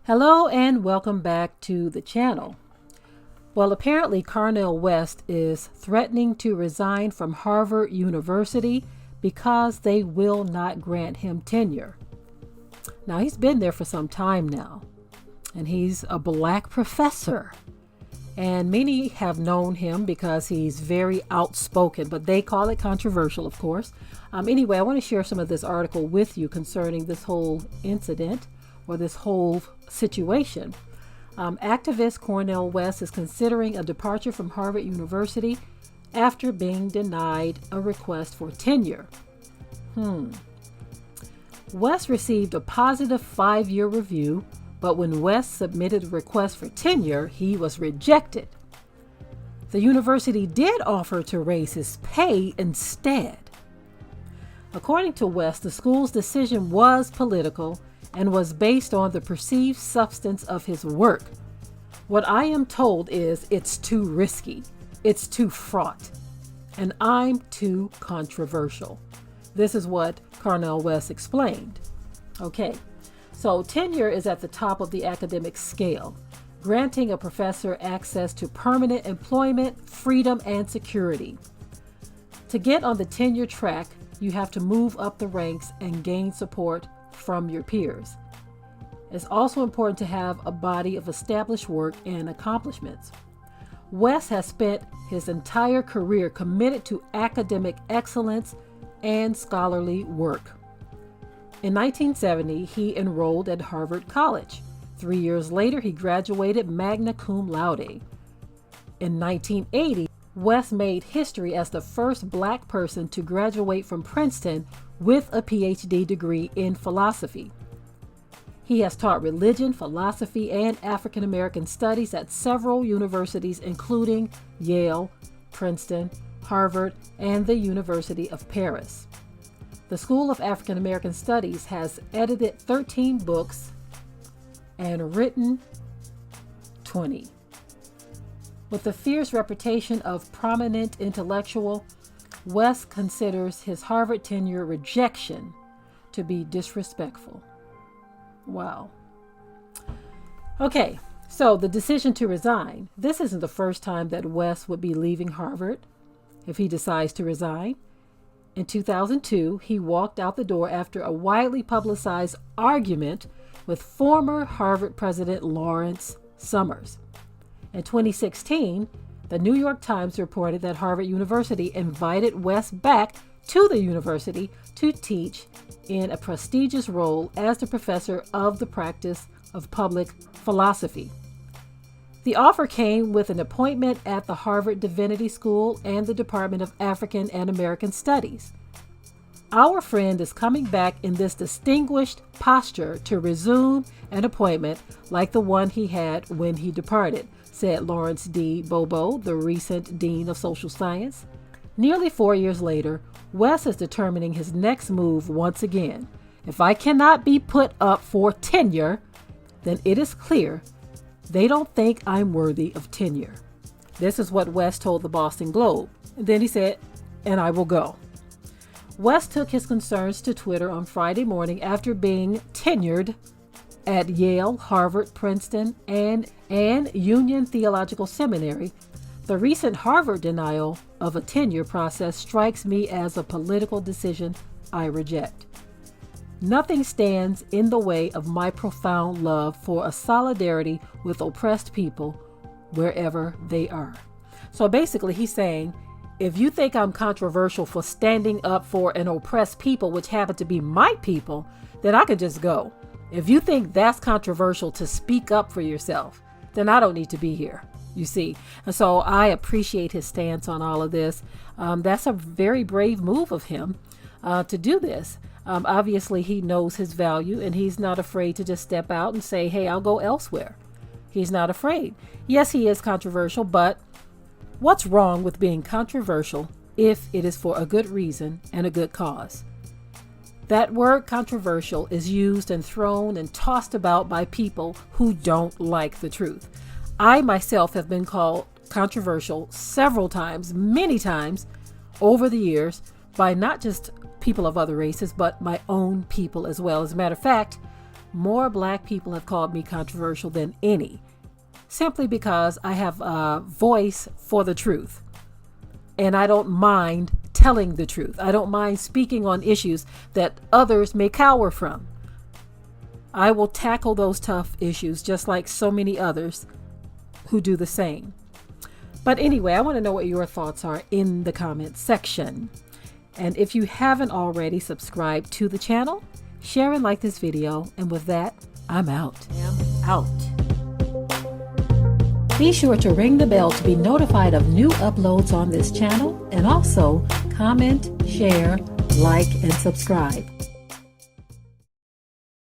Hello and welcome back to the channel. Well, apparently Cornel West is threatening to resign from Harvard University because they will not grant him tenure. Now, he's been there for some time now, and he's a black professor. And many have known him because he's very outspoken, but they call it controversial, of course. Anyway, I want to share some of this article with you concerning this whole incident or this whole situation. Activist Cornel West is considering a departure from Harvard University after being denied a request for tenure. West received a positive 5-year review, but when West submitted a request for tenure, he was rejected. The university did offer to raise his pay instead. According to West, the school's decision was political and was based on the perceived substance of his work. What I am told is it's too risky, it's too fraught, and I'm too controversial. This is what Cornel West explained. Okay, so tenure is at the top of the academic scale, granting a professor access to permanent employment, freedom, and security. To get on the tenure track, you have to move up the ranks and gain support from your peers. It's also important to have a body of established work and accomplishments. West has spent his entire career committed to academic excellence and scholarly work. In 1970, he enrolled at Harvard College. 3 years later, he graduated magna cum laude. In 1980, West made history as the first black person to graduate from Princeton with a PhD degree in philosophy. He has taught religion, philosophy, and African American studies at several universities, including Yale, Princeton, Harvard, and the University of Paris. The School of African American Studies has edited 13 books and written 20. With a fierce reputation of prominent intellectual, West considers his Harvard tenure rejection to be disrespectful. Wow. Okay, so the decision to resign. This isn't the first time that West would be leaving Harvard if he decides to resign. In 2002, he walked out the door after a widely publicized argument with former Harvard president Lawrence Summers. In 2016, the New York Times reported that Harvard University invited West back to the university to teach in a prestigious role as the professor of the practice of public philosophy. The offer came with an appointment at the Harvard Divinity School and the Department of African and American Studies. Our friend is coming back in this distinguished posture to resume an appointment like the one he had when he departed, said Lawrence D. Bobo, the recent dean of social science. Nearly 4 years later, West is determining his next move once again. If I cannot be put up for tenure, then it is clear they don't think I'm worthy of tenure. This is what West told the Boston Globe. And then he said, and I will go. West took his concerns to Twitter on Friday morning after being tenured at Yale, Harvard, Princeton, and Union Theological Seminary. The recent Harvard denial of a tenure process strikes me as a political decision I reject. Nothing stands in the way of my profound love for a solidarity with oppressed people wherever they are. So basically he's saying, if you think I'm controversial for standing up for an oppressed people, which happen to be my people, then I could just go. If you think that's controversial to speak up for yourself, then I don't need to be here, you see. And so I appreciate his stance on all of this. That's a very brave move of him to do this. Obviously, he knows his value and he's not afraid to just step out and say, hey, I'll go elsewhere. He's not afraid. Yes, he is controversial, but what's wrong with being controversial if it is for a good reason and a good cause? That word controversial is used and thrown and tossed about by people who don't like the truth. I myself have been called controversial several times, many times over the years by not just people of other races, but my own people as well. As a matter of fact, more Black people have called me controversial than any, simply because I have a voice for the truth. And I don't mind telling the truth. I don't mind speaking on issues that others may cower from. I will tackle those tough issues just like so many others who do the same. But anyway, I want to know what your thoughts are in the comments section. And if you haven't already subscribed to the channel, share and like this video. And with that, I'm out. Be sure to ring the bell to be notified of new uploads on this channel, and also comment, share, like, and subscribe.